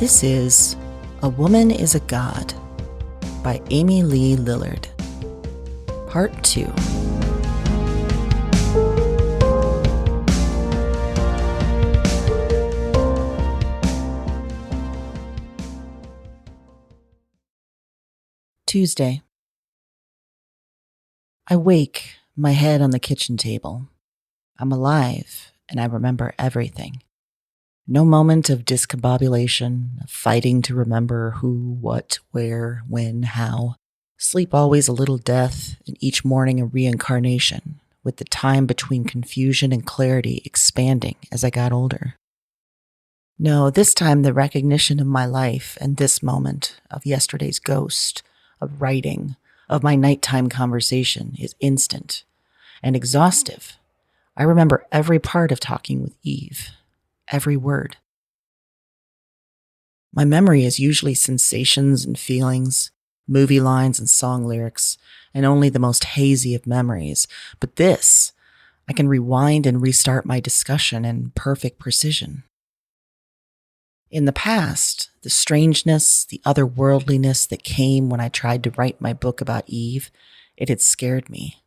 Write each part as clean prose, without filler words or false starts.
This is A Woman is a God by Amy Lee Lillard, Part 2. Tuesday. I wake, my head on the kitchen table. I'm alive, and I remember everything. No moment of discombobulation, of fighting to remember who, what, where, when, how. Sleep always a little death, and each morning a reincarnation, with the time between confusion and clarity expanding as I got older. No, this time the recognition of my life and this moment, of yesterday's ghost, of writing, of my nighttime conversation is instant and exhaustive. I remember every part of talking with Eve. Every word. My memory is usually sensations and feelings, movie lines and song lyrics, and only the most hazy of memories. But this, I can rewind and restart my discussion in perfect precision. In the past, the strangeness, the otherworldliness that came when I tried to write my book about Eve, it had scared me.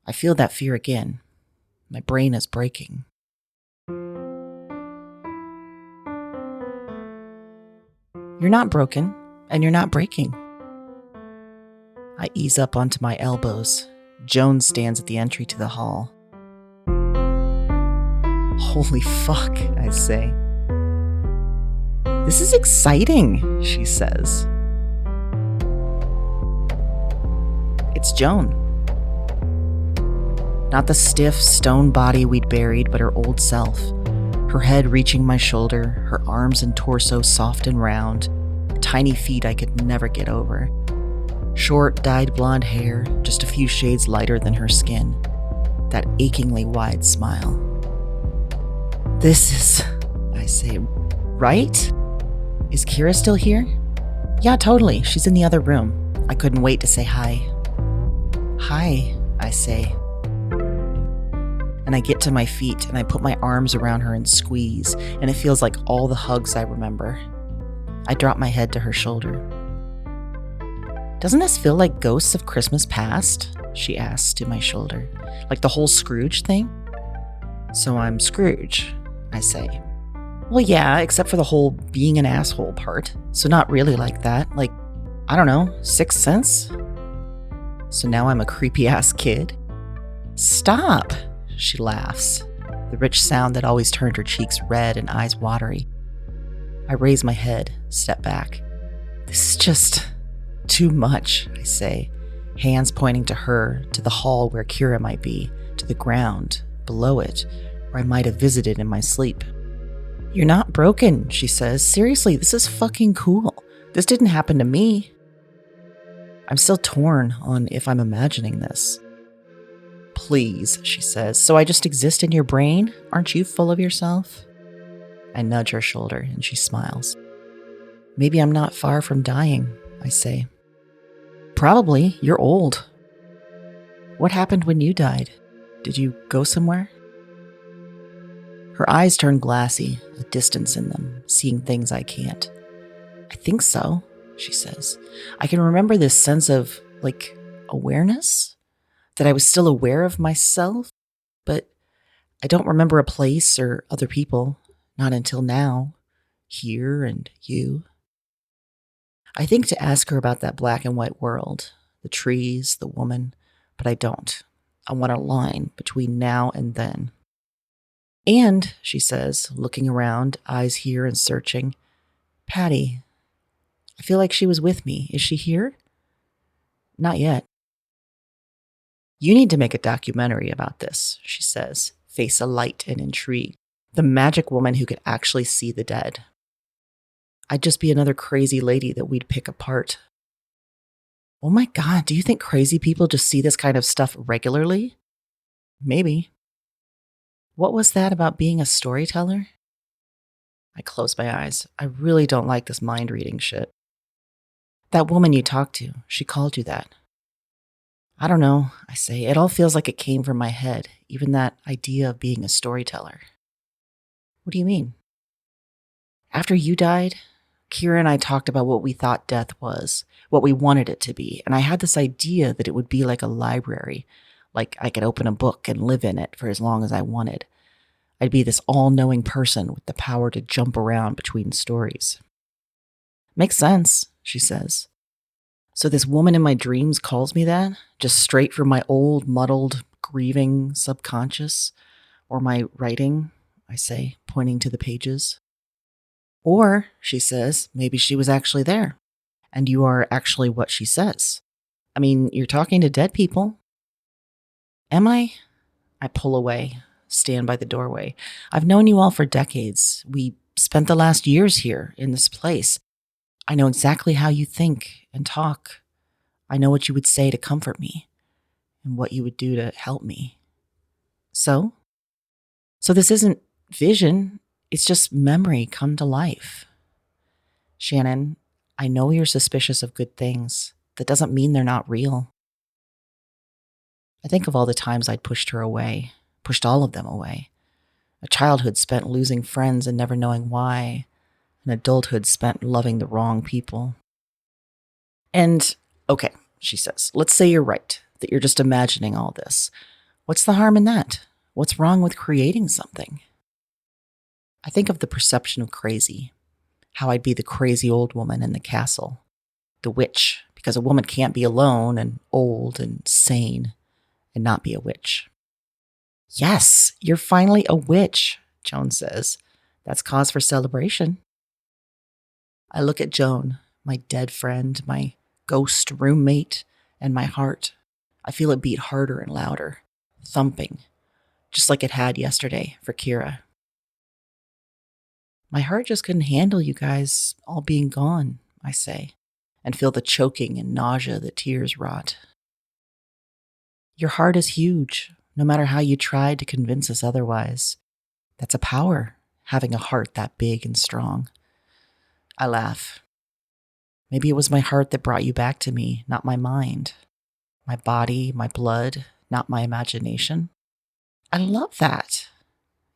I feel that fear again. My brain is breaking. You're not broken, and you're not breaking. I ease up onto my elbows. Joan stands at the entry to the hall. Holy fuck, I say. This is exciting, she says. It's Joan. Not the stiff stone body we'd buried, but her old self. Her head reaching my shoulder, her arms and torso soft and round, tiny feet I could never get over. Short, dyed blonde hair, just a few shades lighter than her skin. That achingly wide smile. This is, I say, right? Is Kira still here? Yeah, totally. She's in the other room. I couldn't wait to say hi. Hi, I say. And I get to my feet and I put my arms around her and squeeze, and it feels like all the hugs I remember. I drop my head to her shoulder. Doesn't this feel like ghosts of Christmas past? She asks to my shoulder. Like the whole Scrooge thing? So I'm Scrooge, I say. Well, yeah, except for the whole being an asshole part. So not really like that. Like, I don't know, Sixth Sense? So now I'm a creepy ass kid? Stop! She laughs, the rich sound that always turned her cheeks red and eyes watery. I raise my head, step back. This is just too much, I say, hands pointing to her, to the hall where Kira might be, to the ground, below it, where I might have visited in my sleep. You're not broken, she says. Seriously, this is fucking cool. This didn't happen to me. I'm still torn on if I'm imagining this. Please, she says, so I just exist in your brain? Aren't you full of yourself? I nudge her shoulder and she smiles. Maybe I'm not far from dying, I say. Probably, you're old. What happened when you died? Did you go somewhere? Her eyes turn glassy, a distance in them, seeing things I can't. I think so, she says. I can remember this sense of, awareness? That I was still aware of myself, but I don't remember a place or other people, not until now, here and you. I think to ask her about that black and white world, the trees, the woman, but I don't. I want a line between now and then. And, she says, looking around, eyes here and searching, Patty, I feel like she was with me. Is she here? Not yet. You need to make a documentary about this, she says, face alight and intrigue. The magic woman who could actually see the dead. I'd just be another crazy lady that we'd pick apart. Oh my God, do you think crazy people just see this kind of stuff regularly? Maybe. What was that about being a storyteller? I close my eyes. I really don't like this mind reading shit. That woman you talked to, she called you that. I don't know, I say. It all feels like it came from my head, even that idea of being a storyteller. What do you mean? After you died, Kira and I talked about what we thought death was, what we wanted it to be, and I had this idea that it would be like a library, like I could open a book and live in it for as long as I wanted. I'd be this all-knowing person with the power to jump around between stories. Makes sense, she says. So this woman in my dreams calls me that, just straight from my old, muddled, grieving subconscious, or my writing, I say, pointing to the pages. Or, she says, maybe she was actually there, and you are actually what she says. I mean, you're talking to dead people. Am I? I pull away, stand by the doorway. I've known you all for decades. We spent the last years here, in this place. I know exactly how you think and talk. I know what you would say to comfort me, and what you would do to help me. So this isn't vision, it's just memory come to life. Shannon, I know you're suspicious of good things. That doesn't mean they're not real. I think of all the times I'd pushed her away, pushed all of them away. A childhood spent losing friends and never knowing why. An adulthood spent loving the wrong people. And, okay, she says, let's say you're right, that you're just imagining all this. What's the harm in that? What's wrong with creating something? I think of the perception of crazy, how I'd be the crazy old woman in the castle, the witch, because a woman can't be alone and old and sane and not be a witch. Yes, you're finally a witch, Joan says. That's cause for celebration. I look at Joan, my dead friend, my ghost roommate, and my heart. I feel it beat harder and louder, thumping, just like it had yesterday for Kira. My heart just couldn't handle you guys all being gone, I say, and feel the choking and nausea that tears wrought. Your heart is huge, no matter how you tried to convince us otherwise. That's a power, having a heart that big and strong. I laugh. Maybe it was my heart that brought you back to me, not my mind. My body, my blood, not my imagination. I love that.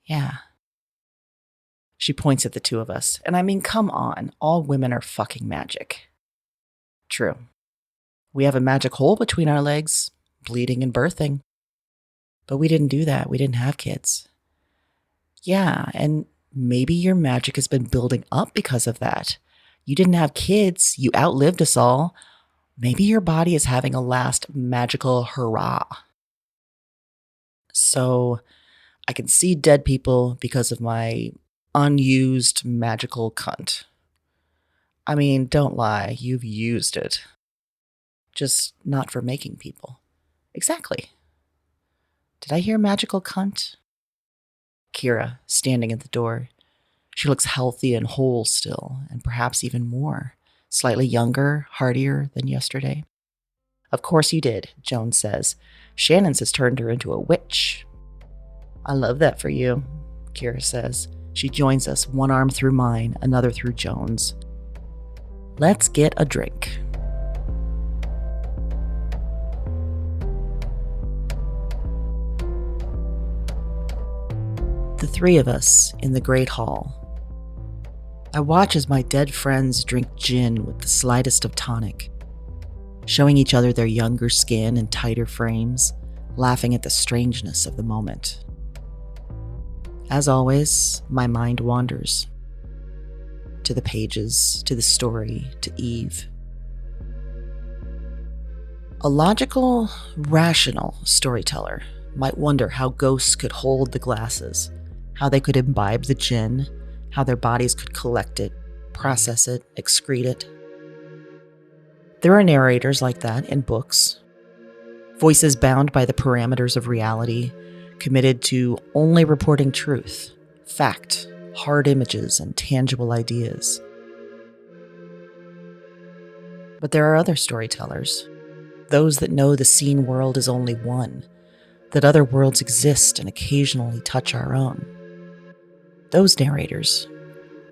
Yeah. She points at the two of us. And I mean, come on, all women are fucking magic. True. We have a magic hole between our legs, bleeding and birthing. But we didn't do that. We didn't have kids. Yeah, and maybe your magic has been building up because of that. You didn't have kids. You outlived us all. Maybe your body is having a last magical hurrah. So I can see dead people because of my unused magical cunt. I mean, don't lie. You've used it. Just not for making people. Exactly. Did I hear magical cunt? Kira, standing at the door. She looks healthy and whole still, and perhaps even more. Slightly younger, heartier than yesterday. Of course you did, Joan says. Shannon's has turned her into a witch. I love that for you, Kira says. She joins us, one arm through mine, another through Joan's. Let's get a drink. The three of us in the great hall. I watch as my dead friends drink gin with the slightest of tonic, showing each other their younger skin and tighter frames, laughing at the strangeness of the moment. As always, my mind wanders. To the pages, to the story, to Eve. A logical, rational storyteller might wonder how ghosts could hold the glasses, how they could imbibe the gin, how their bodies could collect it, process it, excrete it. There are narrators like that in books. Voices bound by the parameters of reality, committed to only reporting truth, fact, hard images, and tangible ideas. But there are other storytellers, those that know the seen world is only one, that other worlds exist and occasionally touch our own. Those narrators,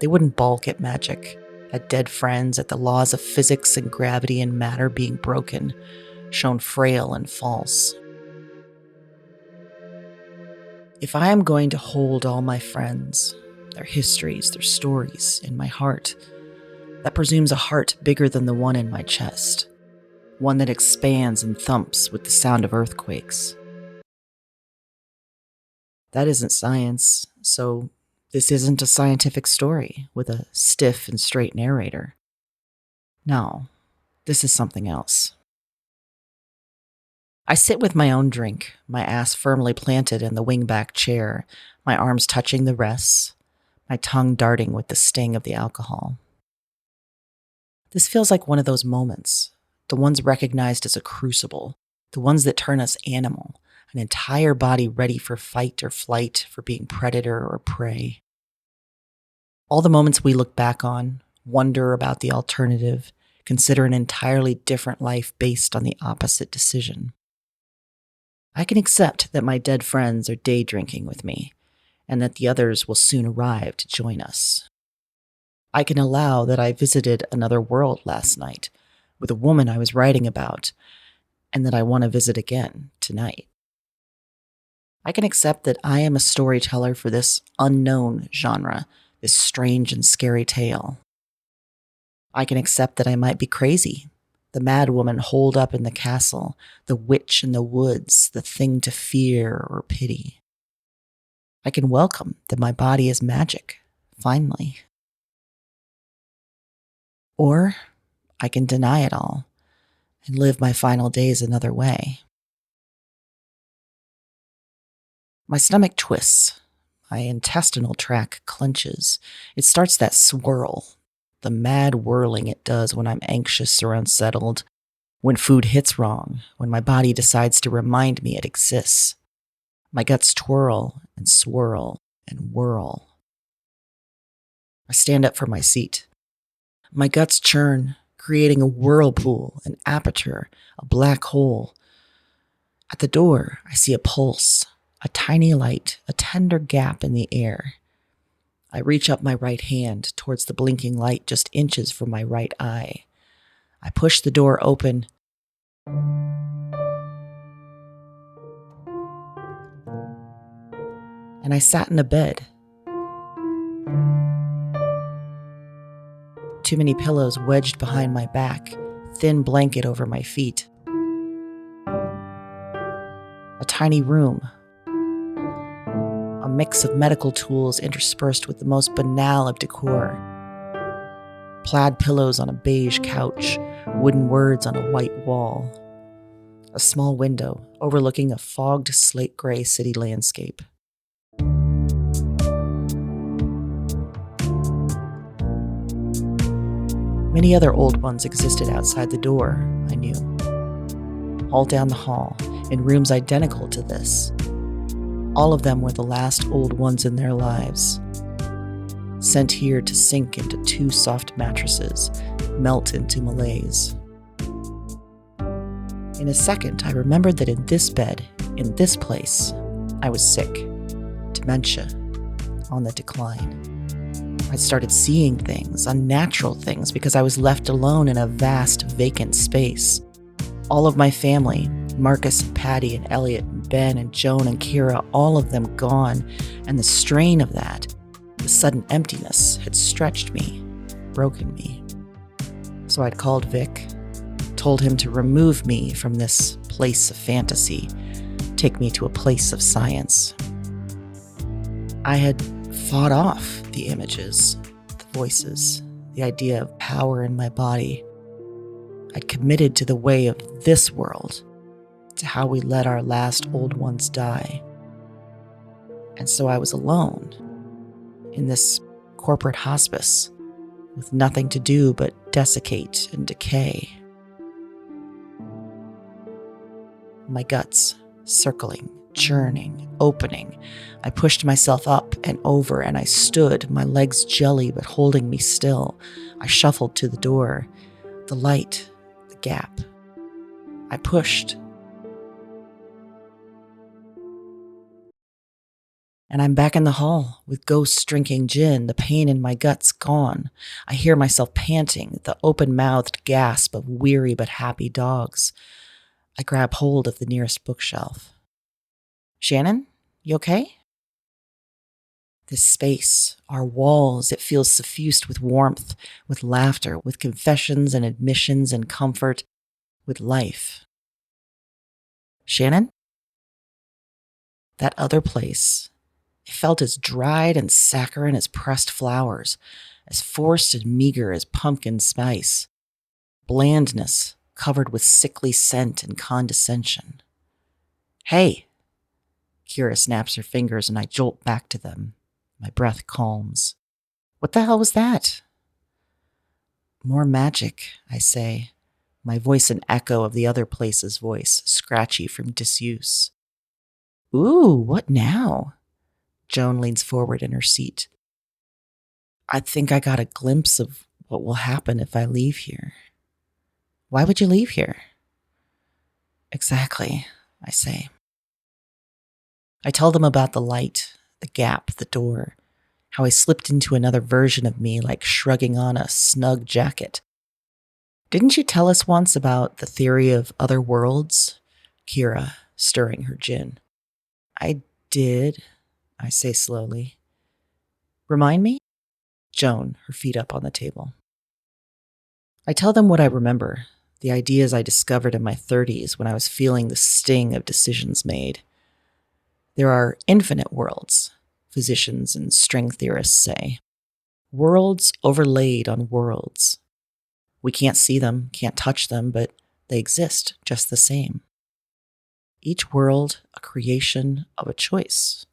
they wouldn't balk at magic, at dead friends, at the laws of physics and gravity and matter being broken, shown frail and false. If I am going to hold all my friends, their histories, their stories in my heart, that presumes a heart bigger than the one in my chest, one that expands and thumps with the sound of earthquakes. That isn't science, so this isn't a scientific story with a stiff and straight narrator. No, this is something else. I sit with my own drink, my ass firmly planted in the wingback chair, my arms touching the rests, my tongue darting with the sting of the alcohol. This feels like one of those moments, the ones recognized as a crucible, the ones that turn us animal, an entire body ready for fight or flight, for being predator or prey. All the moments we look back on, wonder about the alternative, consider an entirely different life based on the opposite decision. I can accept that my dead friends are day drinking with me, and that the others will soon arrive to join us. I can allow that I visited another world last night with a woman I was writing about, and that I want to visit again tonight. I can accept that I am a storyteller for this unknown genre, this strange and scary tale. I can accept that I might be crazy, the mad woman holed up in the castle, the witch in the woods, the thing to fear or pity. I can welcome that my body is magic, finally. Or I can deny it all and live my final days another way. My stomach twists. My intestinal tract clenches. It starts that swirl, the mad whirling it does when I'm anxious or unsettled, when food hits wrong, when my body decides to remind me it exists. My guts twirl and swirl and whirl. I stand up from my seat. My guts churn, creating a whirlpool, an aperture, a black hole. At the door, I see a pulse, a tiny light, a tender gap in the air. I reach up my right hand towards the blinking light just inches from my right eye. I push the door open. And I sat in a bed. Too many pillows wedged behind my back, thin blanket over my feet. A tiny room. A mix of medical tools interspersed with the most banal of decor. Plaid pillows on a beige couch, wooden words on a white wall. A small window overlooking a fogged slate gray city landscape. Many other old ones existed outside the door, I knew. All down the hall, in rooms identical to this. All of them were the last old ones in their lives. Sent here to sink into two soft mattresses, melt into malaise. In a second, I remembered that in this bed, in this place, I was sick. Dementia. On the decline. I started seeing things, unnatural things, because I was left alone in a vast, vacant space. All of my family, Marcus and Patty and Elliot and Ben and Joan and Kira, all of them gone, and the strain of that, the sudden emptiness, had stretched me, broken me. So I'd called Vic, told him to remove me from this place of fantasy, take me to a place of science. I had fought off the images, the voices, the idea of power in my body. I'd committed to the way of this world, to how we let our last old ones die. And so I was alone in this corporate hospice with nothing to do but desiccate and decay. My guts circling, churning, opening. I pushed myself up and over and I stood, my legs jelly but holding me still. I shuffled to the door, the light, the gap. I pushed. And I'm back in the hall with ghosts drinking gin, the pain in my guts gone. I hear myself panting, the open-mouthed gasp of weary but happy dogs. I grab hold of the nearest bookshelf. Shannon, you okay? This space, our walls, it feels suffused with warmth, with laughter, with confessions and admissions and comfort, with life. Shannon? That other place, it felt as dried and saccharine as pressed flowers, as forced and meager as pumpkin spice. Blandness covered with sickly scent and condescension. Hey! Kira snaps her fingers and I jolt back to them. My breath calms. What the hell was that? More magic, I say, my voice an echo of the other place's voice, scratchy from disuse. Ooh, what now? Joan leans forward in her seat. I think I got a glimpse of what will happen if I leave here. Why would you leave here? Exactly, I say. I tell them about the light, the gap, the door, how I slipped into another version of me like shrugging on a snug jacket. Didn't you tell us once about the theory of other worlds? Kira, stirring her gin. I did, I say slowly. Remind me? Joan, her feet up on the table. I tell them what I remember, the ideas I discovered in my 30s when I was feeling the sting of decisions made. There are infinite worlds, physicians and string theorists say. Worlds overlaid on worlds. We can't see them, can't touch them, but they exist just the same. Each world a creation of a choice.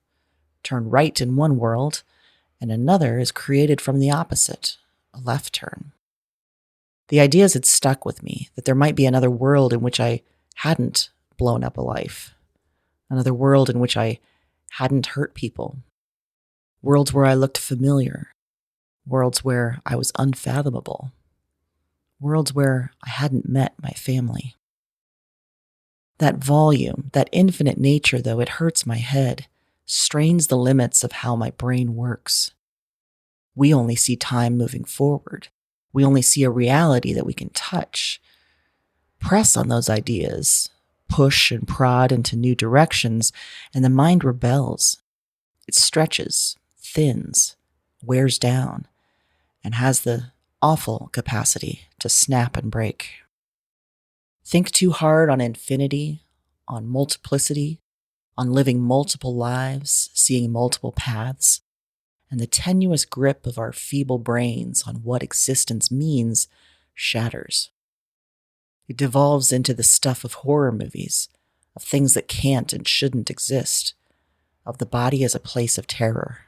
Turn right in one world, and another is created from the opposite, a left turn. The ideas had stuck with me, that there might be another world in which I hadn't blown up a life, another world in which I hadn't hurt people, worlds where I looked familiar, worlds where I was unfathomable, worlds where I hadn't met my family. That volume, that infinite nature, though, it hurts my head, strains the limits of how my brain works. We only see time moving forward. We only see a reality that we can touch. Press on those ideas, push and prod into new directions, and the mind rebels. It stretches, thins, wears down, and has the awful capacity to snap and break. Think too hard on infinity, on multiplicity, on living multiple lives, seeing multiple paths, and the tenuous grip of our feeble brains on what existence means shatters. It devolves into the stuff of horror movies, of things that can't and shouldn't exist, of the body as a place of terror.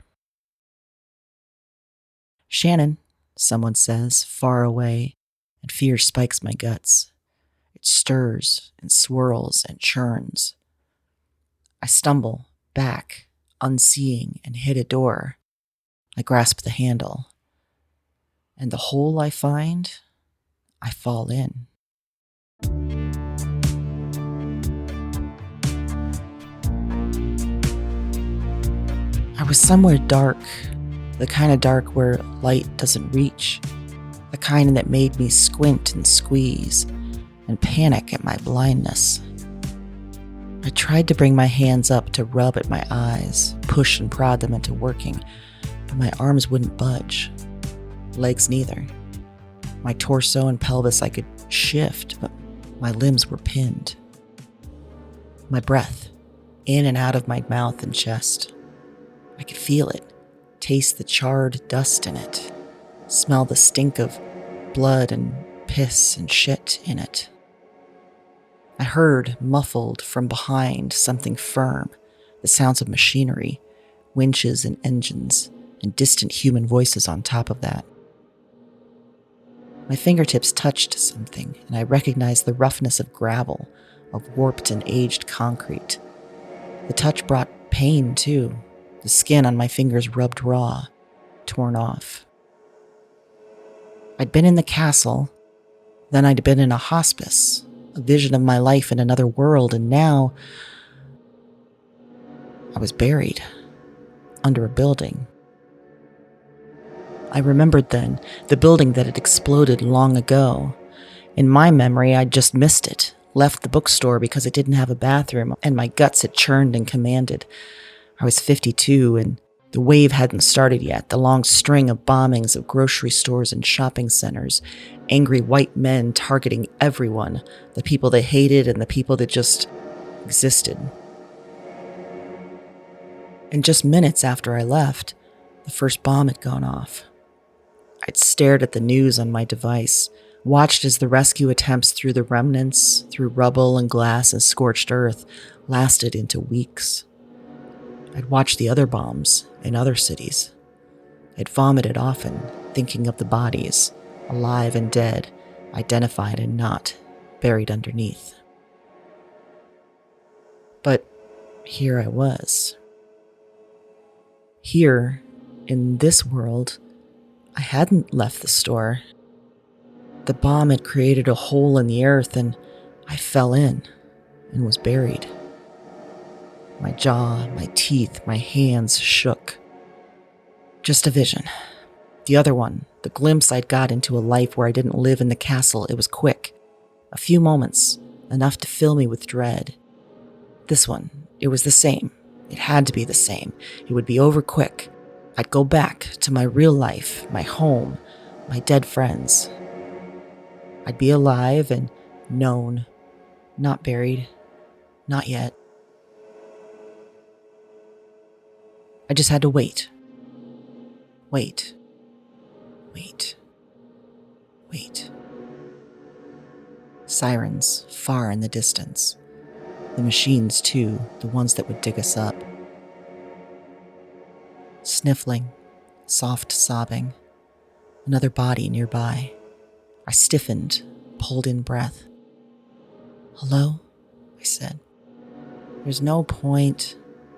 Shannon, someone says, far away, and fear spikes my guts. It stirs and swirls and churns. I stumble back, unseeing, and hit a door. I grasp the handle. And the hole I find, I fall in. I was somewhere dark, the kind of dark where light doesn't reach, the kind that made me squint and squeeze and panic at my blindness. I tried to bring my hands up to rub at my eyes, push and prod them into working, but my arms wouldn't budge. Legs neither. My torso and pelvis I could shift, but my limbs were pinned. My breath, in and out of my mouth and chest. I could feel it, taste the charred dust in it, smell the stink of blood and piss and shit in it. I heard, muffled from behind, something firm, the sounds of machinery, winches and engines, and distant human voices on top of that. My fingertips touched something, and I recognized the roughness of gravel, of warped and aged concrete. The touch brought pain, too. The skin on my fingers rubbed raw, torn off. I'd been in the castle, then I'd been in a hospice, a vision of my life in another world, and now I was buried under a building. I remembered then the building that had exploded long ago. In my memory, I'd just missed it, left the bookstore because it didn't have a bathroom, and my guts had churned and commanded. I was 52, and The wave hadn't started yet, the long string of bombings of grocery stores and shopping centers, angry white men targeting everyone, the people they hated and the people that just existed. And just minutes after I left, the first bomb had gone off. I'd stared at the news on my device, watched as the rescue attempts through the remnants, through rubble and glass and scorched earth, lasted into weeks. I'd watched the other bombs in other cities. I'd vomited often, thinking of the bodies, alive and dead, identified and not, buried underneath. But here I was. Here, in this world, I hadn't left the store. The bomb had created a hole in the earth and I fell in and was buried. My jaw, my teeth, my hands shook. Just a vision. The other one, the glimpse I'd got into a life where I didn't live in the castle, it was quick. A few moments, enough to fill me with dread. This one, it was the same. It had to be the same. It would be over quick. I'd go back to my real life, my home, my dead friends. I'd be alive and known, not buried, not yet. I just had to wait. Wait. Sirens far in the distance. The machines, too, the ones that would dig us up. Sniffling, soft sobbing. Another body nearby. I stiffened, pulled in breath. "Hello?" I said. "There's no point,"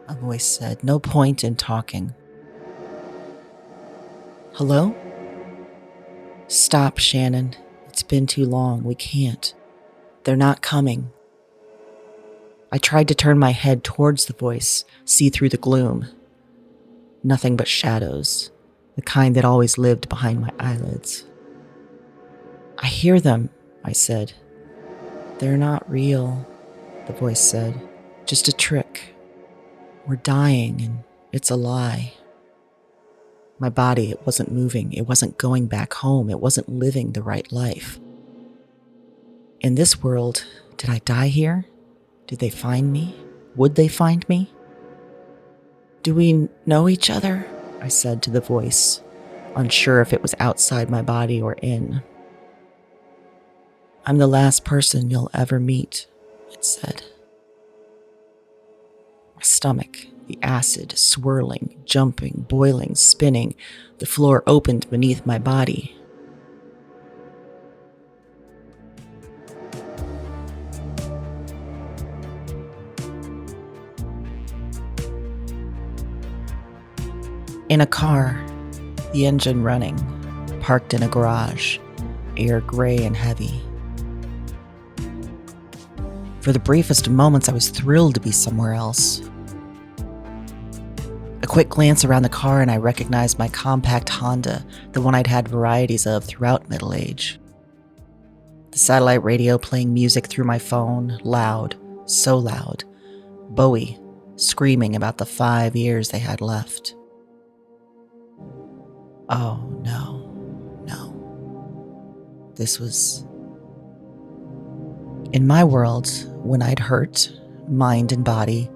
a voice said. "No point in talking." "Hello?" "Stop, Shannon. It's been too long. We can't. They're not coming." I tried to turn my head towards the voice, see through the gloom. Nothing but shadows, the kind that always lived behind my eyelids. "I hear them," I said. "They're not real," the voice said. "Just a trick. We're dying, and it's a lie." My body, it wasn't moving. It wasn't going back home. It wasn't living the right life. In this world, did I die here? Did they find me? Would they find me? "Do we know each other?" I said to the voice, unsure if it was outside my body or in. "I'm the last person you'll ever meet," it said. My stomach, the acid, swirling, jumping, boiling, spinning, the floor opened beneath my body. In a car, the engine running, parked in a garage, air gray and heavy. For the briefest of moments, I was thrilled to be somewhere else. A quick glance around the car and I recognized my compact Honda, the one I'd had varieties of throughout middle age. The satellite radio playing music through my phone, loud, so loud. Bowie screaming about the 5 years they had left. Oh, no. This was... In my world, when I'd hurt, mind and body,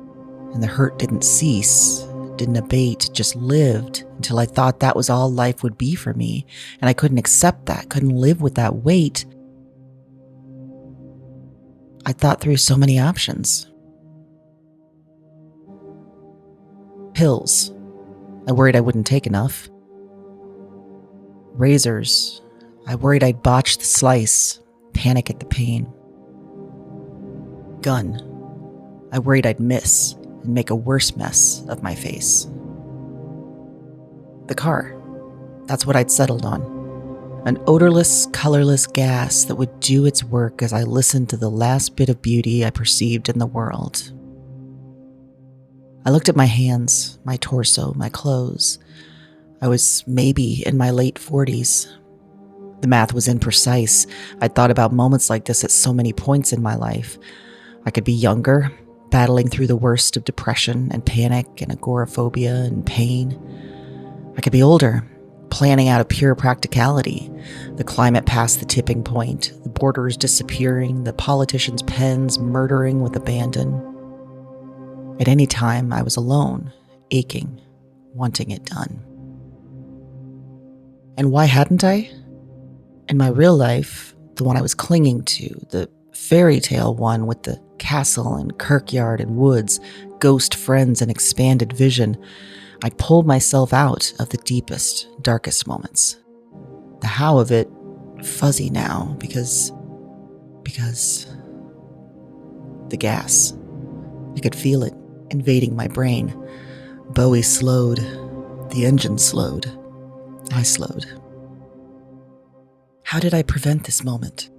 and the hurt didn't cease, didn't abate, just lived until I thought that was all life would be for me, and I couldn't accept that, couldn't live with that weight. I thought through so many options. Pills. I worried I wouldn't take enough. Razors. I worried I'd botch the slice, panic at the pain. Gun. I worried I'd miss and make a worse mess of my face. The car. That's what I'd settled on. An odorless, colorless gas that would do its work as I listened to the last bit of beauty I perceived in the world. I looked at my hands, my torso, my clothes. I was maybe in my late 40s. The math was imprecise. I'd thought about moments like this at so many points in my life. I could be younger, battling through the worst of depression and panic and agoraphobia and pain. I could be older, planning out of pure practicality, the climate past the tipping point, the borders disappearing, the politicians' pens murdering with abandon. At any time, I was alone, aching, wanting it done. And why hadn't I? In my real life, the one I was clinging to, the fairy tale one with the castle and kirkyard and woods, ghost friends and expanded vision, I pulled myself out of the deepest, darkest moments. The how of it, fuzzy now, because the gas. I could feel it invading my brain. Bowie slowed. The engine slowed. I slowed. How did I prevent this moment?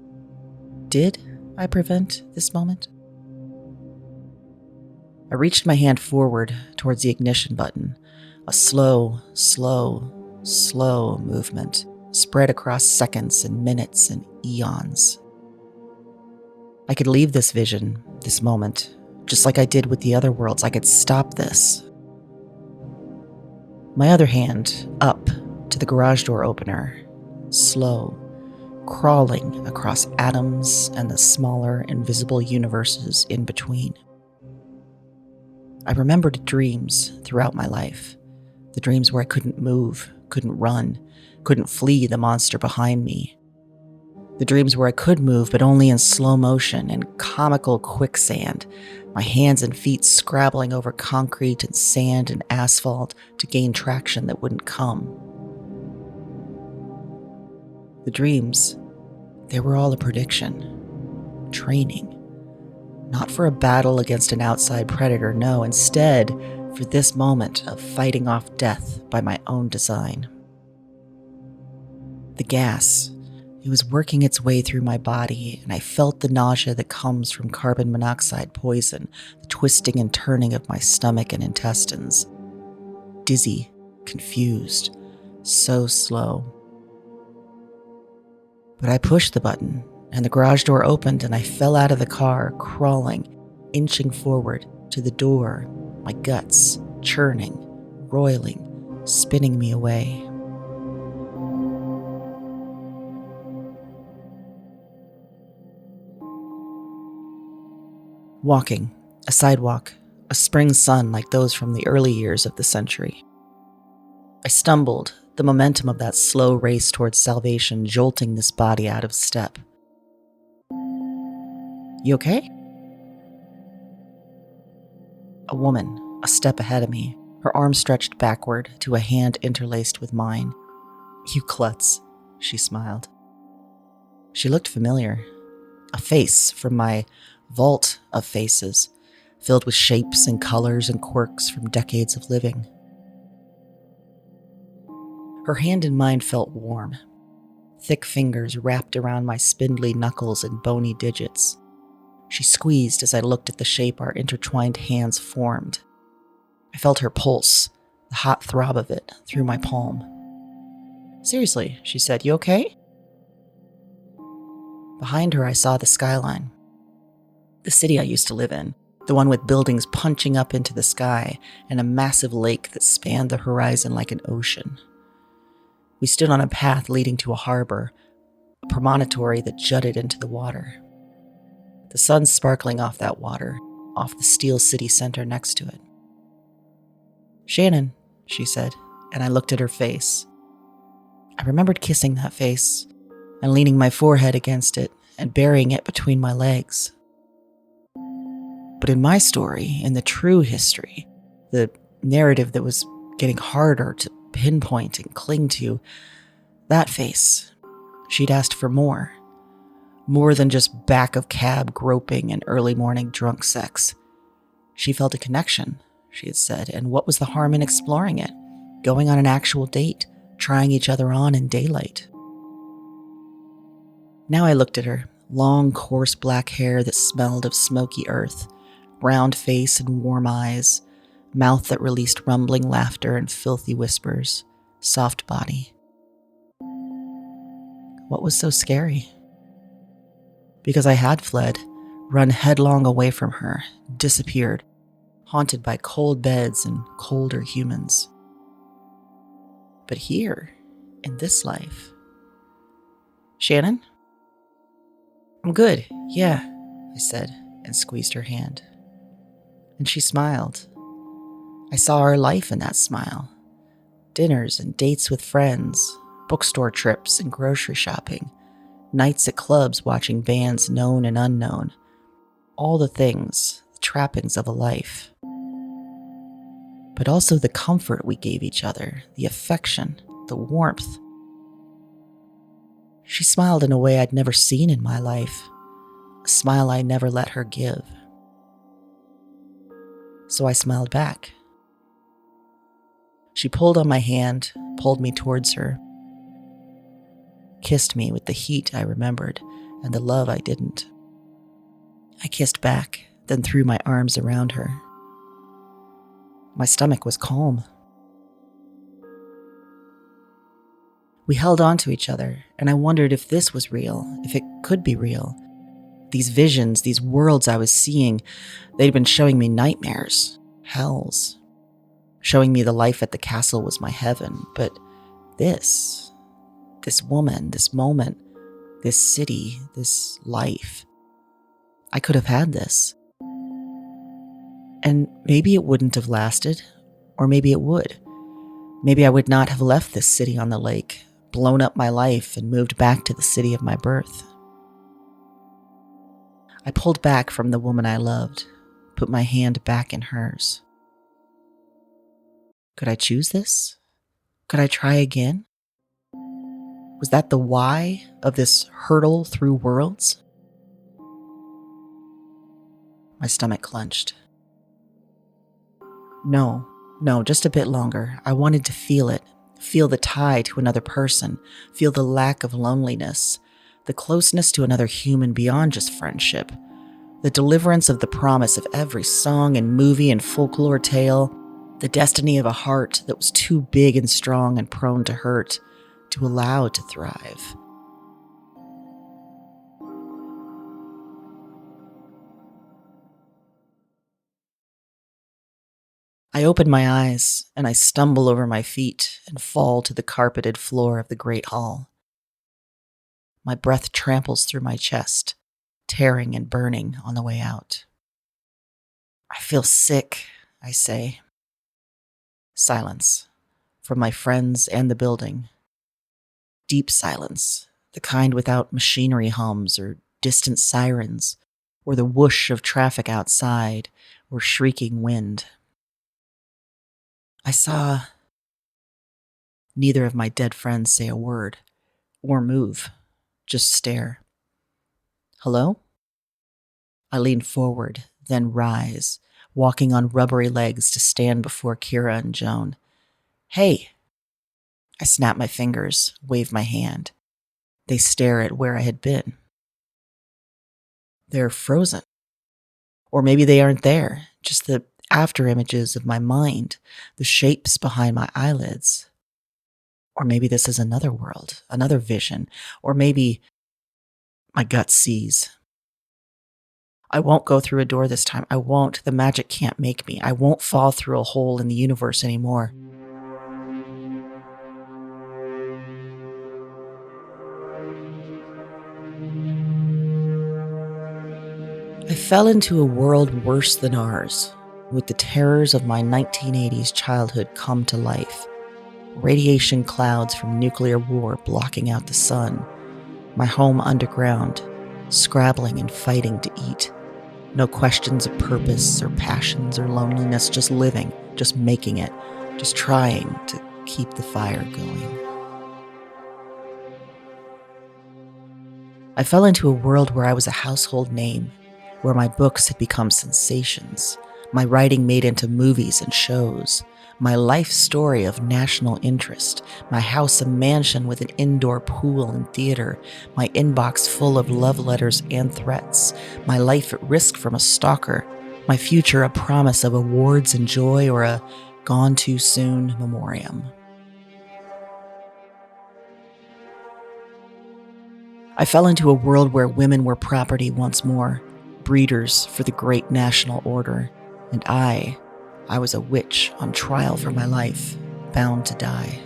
Did I prevent this moment? I reached my hand forward towards the ignition button. A slow movement spread across seconds and minutes and eons. I could leave this vision, this moment, just like I did with the other worlds. I could stop this. My other hand up to the garage door opener, slow, crawling across atoms and the smaller, invisible universes in between. I remembered dreams throughout my life. The dreams where I couldn't move, couldn't run, couldn't flee the monster behind me. The dreams where I could move, but only in slow motion and comical quicksand, my hands and feet scrabbling over concrete and sand and asphalt to gain traction that wouldn't come. The dreams, they were all a prediction, training. Not for a battle against an outside predator, no, instead for this moment of fighting off death by my own design. The gas, it was working its way through my body, and I felt the nausea that comes from carbon monoxide poison, the twisting and turning of my stomach and intestines. Dizzy, confused, so slow. But I pushed the button, and the garage door opened, and I fell out of the car, crawling, inching forward to the door, my guts churning, roiling, spinning me away. Walking, a sidewalk, a spring sun like those from the early years of the century. I stumbled, the momentum of that slow race towards salvation jolting this body out of step. You okay? A woman, a step ahead of me, her arm stretched backward to a hand interlaced with mine. You klutz, she smiled. She looked familiar. A face from my vault of faces, filled with shapes and colors and quirks from decades of living. Her hand in mine felt warm. Thick fingers wrapped around my spindly knuckles and bony digits. She squeezed as I looked at the shape our intertwined hands formed. I felt her pulse, the hot throb of it, through my palm. Seriously, she said, you okay? Behind her, I saw the skyline. The city I used to live in, the one with buildings punching up into the sky and a massive lake that spanned the horizon like an ocean. We stood on a path leading to a harbor, a promontory that jutted into the water. The sun sparkling off that water, off the steel city center next to it. Shannon, she said, and I looked at her face. I remembered kissing that face and leaning my forehead against it and burying it between my legs. But in my story, in the true history, the narrative that was getting harder to pinpoint and cling to, that face, she'd asked for more. More than just back of cab groping and early morning drunk sex. She felt a connection, she had said, and what was the harm in exploring it? Going on an actual date, trying each other on in daylight. Now I looked at her, long, coarse black hair that smelled of smoky earth, round face and warm eyes, mouth that released rumbling laughter and filthy whispers, soft body. What was so scary? Because I had fled, run headlong away from her, disappeared, haunted by cold beds and colder humans. But here, in this life... Shannon? I'm good, yeah, I said, and squeezed her hand. And she smiled. I saw her life in that smile. Dinners and dates with friends, bookstore trips and grocery shopping, nights at clubs watching bands known and unknown. All the things, the trappings of a life. But also the comfort we gave each other, the affection, the warmth. She smiled in a way I'd never seen in my life, a smile I never let her give. So I smiled back. She pulled on my hand, pulled me towards her, kissed me with the heat I remembered and the love I didn't. I kissed back, then threw my arms around her. My stomach was calm. We held on to each other, and I wondered if this was real, if it could be real. These visions, these worlds I was seeing, they'd been showing me nightmares, hells, showing me the life at the castle was my heaven. But this woman, this moment, this city, this life, I could have had this. And maybe it wouldn't have lasted, or maybe it would. Maybe I would not have left this city on the lake, blown up my life, and moved back to the city of my birth. I pulled back from the woman I loved, put my hand back in hers. Could I choose this? Could I try again? Was that the why of this hurdle through worlds? My stomach clenched. No, just a bit longer. I wanted to feel it, feel the tie to another person, feel the lack of loneliness, the closeness to another human beyond just friendship, the deliverance of the promise of every song and movie and folklore tale, the destiny of a heart that was too big and strong and prone to hurt, to allow to thrive. I open my eyes, and I stumble over my feet and fall to the carpeted floor of the great hall. My breath tramples through my chest, tearing and burning on the way out. I feel sick, I say. Silence, from my friends and the building. Deep silence, the kind without machinery hums or distant sirens, or the whoosh of traffic outside, or shrieking wind. I saw neither of my dead friends say a word, or move, just stare. Hello? I lean forward, then rise, walking on rubbery legs to stand before Kira and Joan. Hey! I snap my fingers, wave my hand. They stare at where I had been. They're frozen. Or maybe they aren't there, just the after images of my mind, the shapes behind my eyelids. Or maybe this is another world, another vision, or maybe my gut sees. I won't go through a door this time. I won't. The magic can't make me. I won't fall through a hole in the universe anymore. I fell into a world worse than ours, with the terrors of my 1980s childhood come to life. Radiation clouds from nuclear war blocking out the sun. My home underground, scrabbling and fighting to eat. No questions of purpose or passions or loneliness, just living, just making it, just trying to keep the fire going. I fell into a world where I was a household name, where my books had become sensations, my writing made into movies and shows, my life story of national interest, my house a mansion with an indoor pool and theater, my inbox full of love letters and threats, my life at risk from a stalker, my future a promise of awards and joy or a gone too soon memoriam. I fell into a world where women were property once more, breeders for the great national order, and I was a witch on trial for my life, bound to die.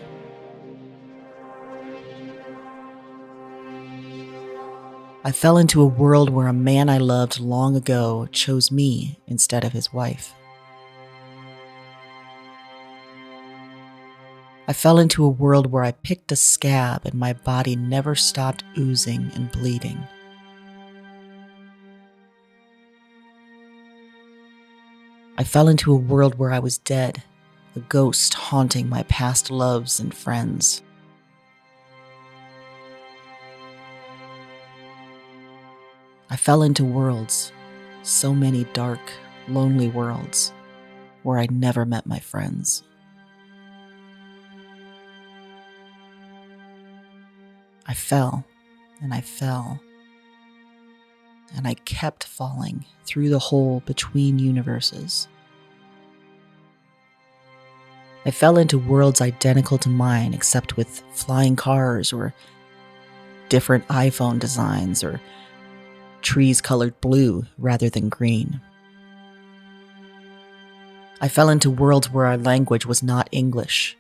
I fell into a world where a man I loved long ago chose me instead of his wife. I fell into a world where I picked a scab and my body never stopped oozing and bleeding. I fell into a world where I was dead, a ghost haunting my past loves and friends. I fell into worlds, so many dark, lonely worlds, where I never met my friends. I fell, and I fell, and I kept falling through the hole between universes. I fell into worlds identical to mine, except with flying cars or different iPhone designs or trees colored blue rather than green. I fell into worlds where our language was not English,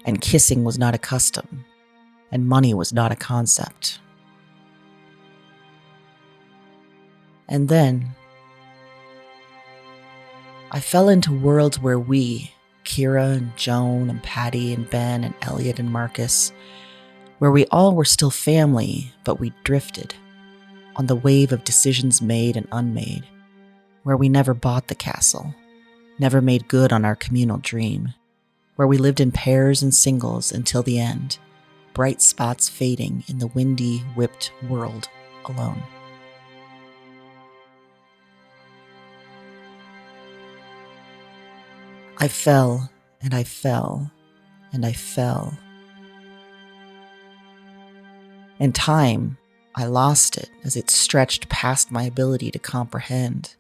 and kissing was not a custom, and money was not a concept. And then, I fell into worlds where we, Kira and Joan and Patty and Ben and Elliot and Marcus, where we all were still family, but we drifted on the wave of decisions made and unmade, where we never bought the castle, never made good on our communal dream, where we lived in pairs and singles until the end, bright spots fading in the windy, whipped world alone. I fell, and I fell, and I fell. In time, I lost it as it stretched past my ability to comprehend.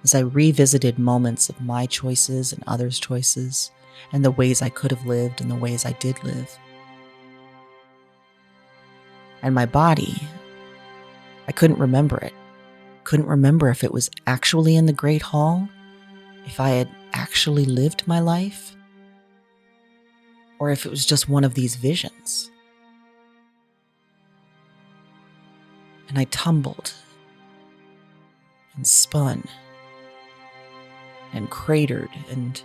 As I revisited moments of my choices and others' choices, and the ways I could have lived and the ways I did live. And my body, I couldn't remember it. Couldn't remember if it was actually in the Great Hall, if I had actually lived my life, or if it was just one of these visions. And I tumbled and spun and cratered and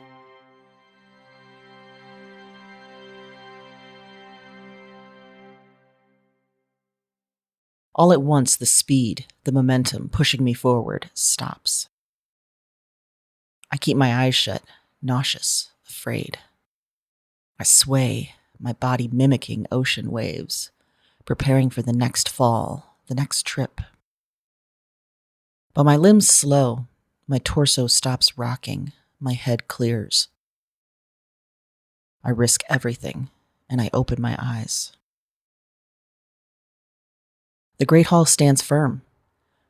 all at once the speed, the momentum pushing me forward stops. I keep my eyes shut, nauseous, afraid. I sway, my body mimicking ocean waves, preparing for the next fall, the next trip. But my limbs slow, my torso stops rocking, my head clears. I risk everything, and I open my eyes. The Great Hall stands firm,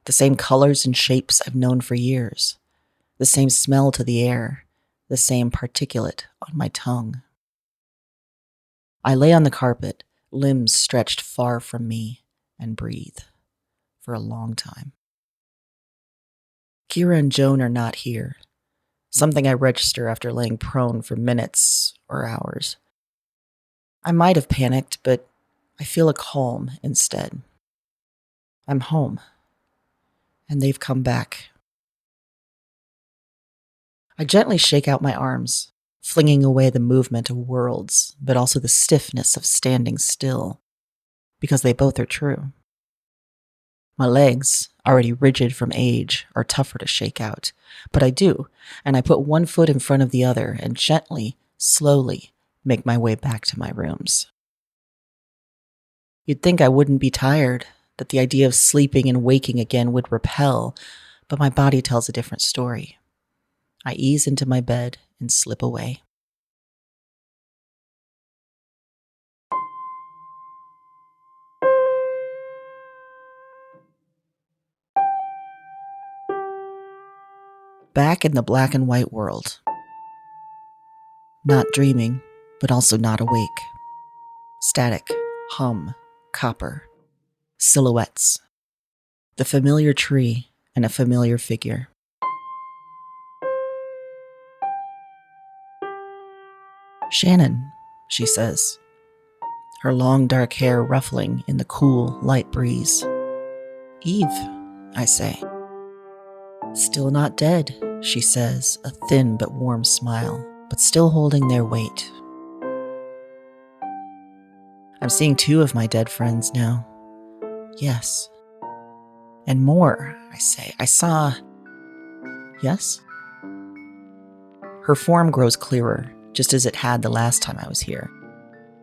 the same colors and shapes I've known for years, the same smell to the air, the same particulate on my tongue. I lay on the carpet, limbs stretched far from me, and breathe for a long time. Kira and Joan are not here, something I register after laying prone for minutes or hours. I might have panicked, but I feel a calm instead. I'm home, and they've come back. I gently shake out my arms, flinging away the movement of worlds, but also the stiffness of standing still, because they both are true. My legs, already rigid from age, are tougher to shake out, but I do, and I put one foot in front of the other and gently, slowly, make my way back to my rooms. You'd think I wouldn't be tired, that the idea of sleeping and waking again would repel, but my body tells a different story. I ease into my bed and slip away. Back in the black and white world. Not dreaming, but also not awake. Static, hum, copper, silhouettes. The familiar tree and a familiar figure. Shannon, she says, her long dark hair ruffling in the cool, light breeze. Eve, I say. Still not dead, she says, a thin but warm smile, but still holding their weight. I'm seeing 2 of my dead friends now. Yes. And more, I say. I saw... Yes? Her form grows clearer, just as it had the last time I was here.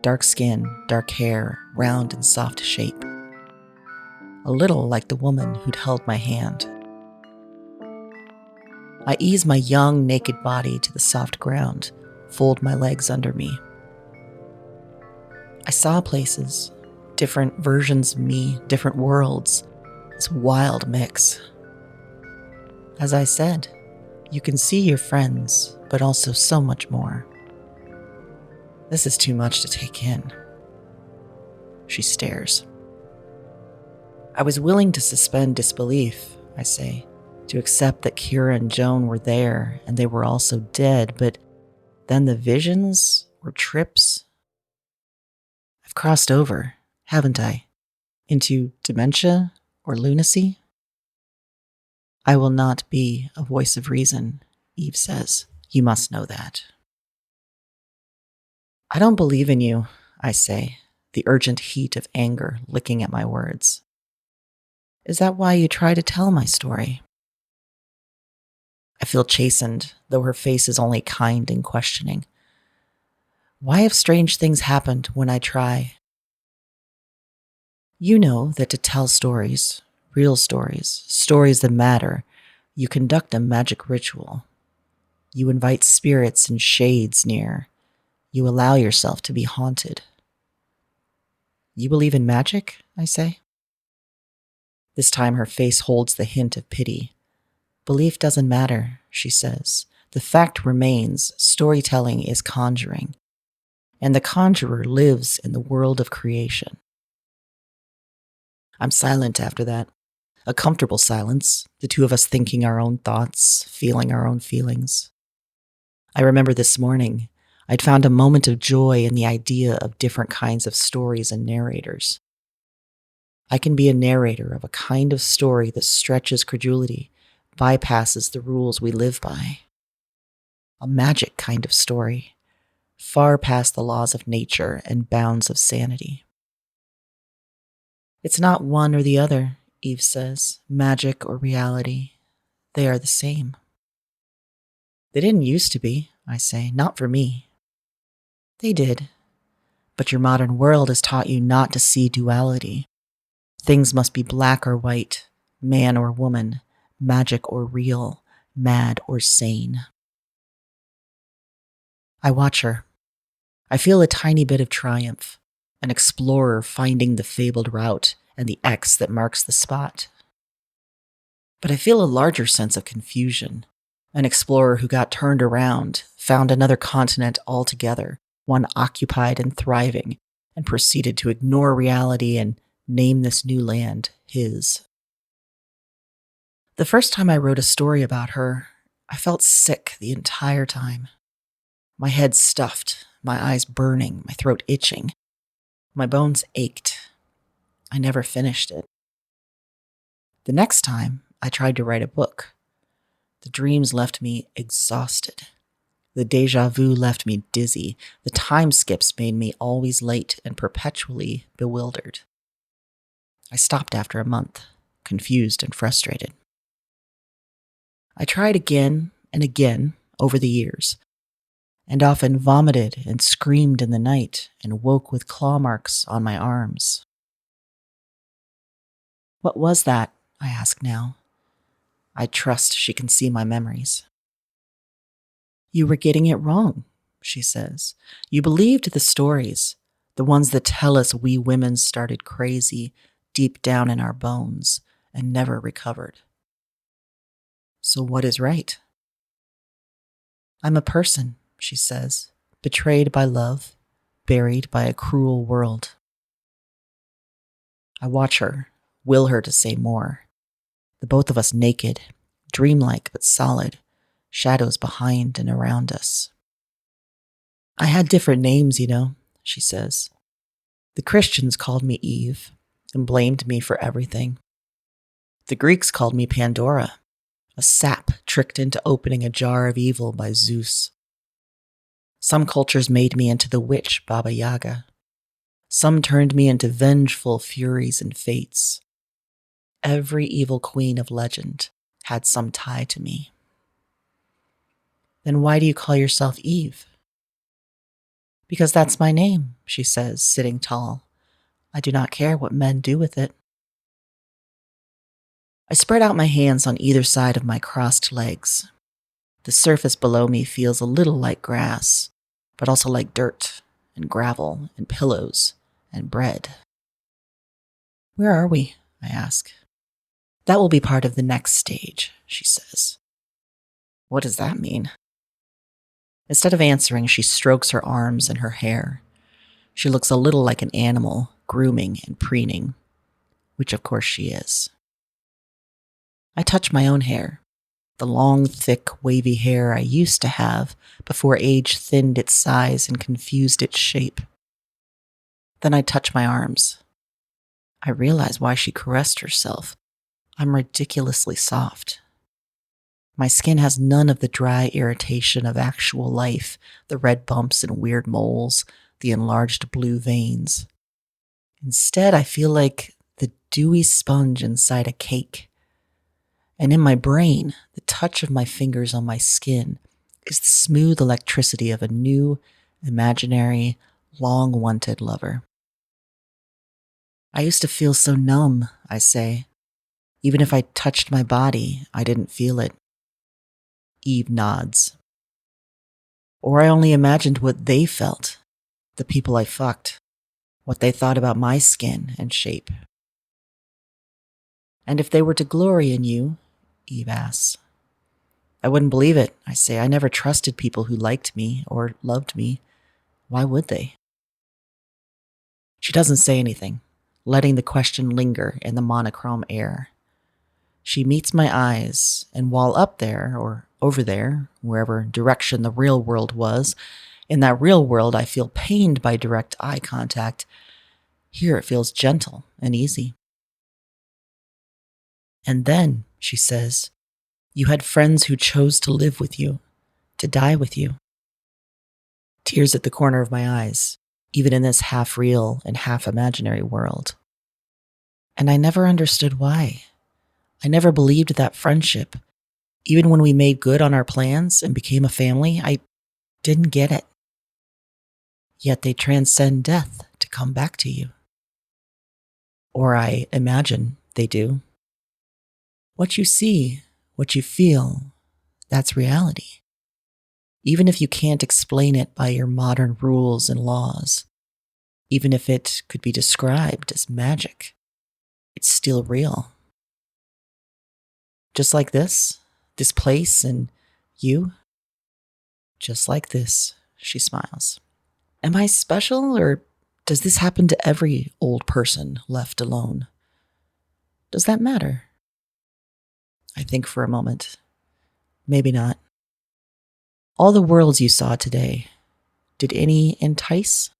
Dark skin, dark hair, round and soft shape. A little like the woman who'd held my hand. I ease my young, naked body to the soft ground, fold my legs under me. I saw places, different versions of me, different worlds, this wild mix. As I said, you can see your friends, but also so much more. This is too much to take in. She stares. I was willing to suspend disbelief, I say, to accept that Kira and Joan were there and they were also dead, but then the visions or trips. I've crossed over, haven't I, into dementia or lunacy? I will not be a voice of reason, Eve says. You must know that. I don't believe in you, I say, the urgent heat of anger licking at my words. Is that why you try to tell my story? I feel chastened, though her face is only kind and questioning. Why have strange things happened when I try? You know that to tell stories, real stories, stories that matter, you conduct a magic ritual. You invite spirits and shades near. You allow yourself to be haunted. You believe in magic, I say. This time her face holds the hint of pity. Belief doesn't matter, she says. The fact remains, storytelling is conjuring. And the conjurer lives in the world of creation. I'm silent after that. A comfortable silence, the 2 of us thinking our own thoughts, feeling our own feelings. I remember this morning, I'd found a moment of joy in the idea of different kinds of stories and narrators. I can be a narrator of a kind of story that stretches credulity, bypasses the rules we live by. A magic kind of story, far past the laws of nature and bounds of sanity. It's not one or the other, Eve says, magic or reality. They are the same. They didn't used to be, I say, not for me. They did. But your modern world has taught you not to see duality. Things must be black or white, man or woman, magic or real, mad or sane. I watch her. I feel a tiny bit of triumph, an explorer finding the fabled route and the X that marks the spot. But I feel a larger sense of confusion, an explorer who got turned around, found another continent altogether, one occupied and thriving, and proceeded to ignore reality and name this new land his. The first time I wrote a story about her, I felt sick the entire time. My head stuffed, my eyes burning, my throat itching. My bones ached. I never finished it. The next time, I tried to write a book. The dreams left me exhausted. The déjà vu left me dizzy. The time skips made me always late and perpetually bewildered. I stopped after a month, confused and frustrated. I tried again and again over the years, and often vomited and screamed in the night and woke with claw marks on my arms. What was that? I ask now. I trust she can see my memories. You were getting it wrong, she says. You believed the stories, the ones that tell us we women started crazy deep down in our bones and never recovered. So what is right? I'm a person, she says, betrayed by love, buried by a cruel world. I watch her, will her to say more. the both of us naked, dreamlike but solid, shadows behind and around us. I had different names, she says. The Christians called me Eve and blamed me for everything. The Greeks called me Pandora, a sap tricked into opening a jar of evil by Zeus. Some cultures made me into the witch Baba Yaga. Some turned me into vengeful furies and fates. Every evil queen of legend had some tie to me. Then why do you call yourself Eve? Because that's my name, she says, sitting tall. I do not care what men do with it. I spread out my hands on either side of my crossed legs. The surface below me feels a little like grass, but also like dirt and gravel and pillows and bread. Where are we? I ask. That will be part of the next stage, she says. What does that mean? Instead of answering, she strokes her arms and her hair. She looks a little like an animal, grooming and preening, which of course she is. I touch my own hair, the long, thick, wavy hair I used to have before age thinned its size and confused its shape. Then I touch my arms. I realize why she caressed herself. I'm ridiculously soft. My skin has none of the dry irritation of actual life, the red bumps and weird moles, the enlarged blue veins. Instead, I feel like the dewy sponge inside a cake. And in my brain, the touch of my fingers on my skin is the smooth electricity of a new, imaginary, long-wanted lover. I used to feel so numb, I say. Even if I touched my body, I didn't feel it. Eve nods. Or I only imagined what they felt, the people I fucked, what they thought about my skin and shape. And if they were to glory in you, Eve asks. I wouldn't believe it, I say. I never trusted people who liked me or loved me. Why would they? She doesn't say anything, letting the question linger in the monochrome air. She meets my eyes, and while up there, or over there, wherever direction the real world was, in that real world I feel pained by direct eye contact. Here it feels gentle and easy. And then, she says, you had friends who chose to live with you, to die with you. Tears at the corner of my eyes, even in this half-real and half-imaginary world. And I never understood why. I never believed that friendship. Even when we made good on our plans and became a family, I didn't get it. Yet they transcend death to come back to you. Or I imagine they do. What you see, what you feel, that's reality. Even if you can't explain it by your modern rules and laws, even if it could be described as magic, it's still real. Just like this place and you, just like this, she smiles. Am I special, or does this happen to every old person left alone? Does that matter? I think for a moment. Maybe not. All the worlds you saw today, did any entice?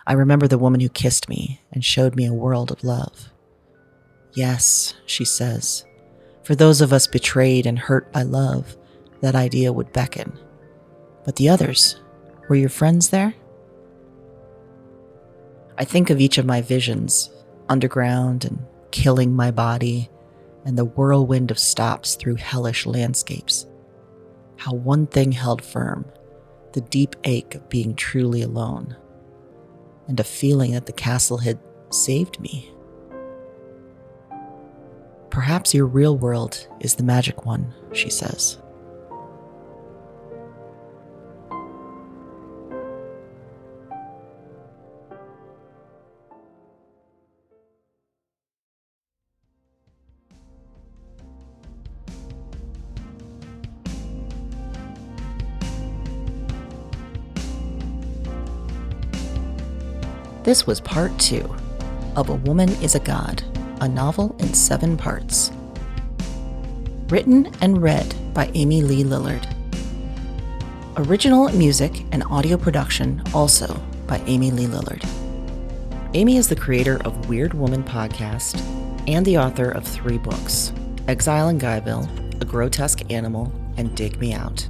I remember the woman who kissed me and showed me a world of love. Yes, she says, for those of us betrayed and hurt by love, that idea would beckon. But the others, were your friends there? I think of each of my visions, underground and killing my body, and the whirlwind of stops through hellish landscapes. How one thing held firm, the deep ache of being truly alone, and a feeling that the castle had saved me. Perhaps your real world is the magic one, she says. This was part 2 of A Woman is a God a novel in 7 parts. Written and read by Amy Lee Lillard. Original music and audio production also by Amy Lee Lillard. Amy is the creator of Weird Woman podcast and the author of 3 books, Exile in Guyville, A Grotesque Animal, and Dig Me Out.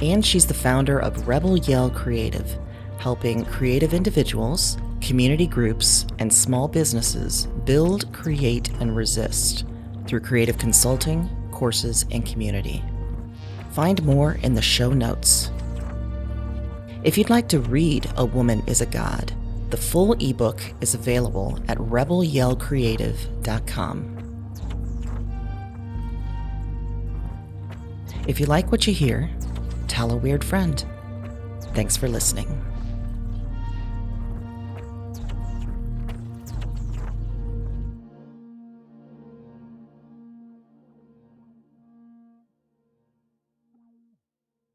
And she's the founder of Rebel Yell Creative, helping creative individuals, community groups, and small businesses build, create, and resist through creative consulting, courses, and community. Find more in the show notes. If you'd like to read A Woman is a God, the full ebook is available at rebelyellcreative.com. If you like what you hear, tell a weird friend. Thanks for listening.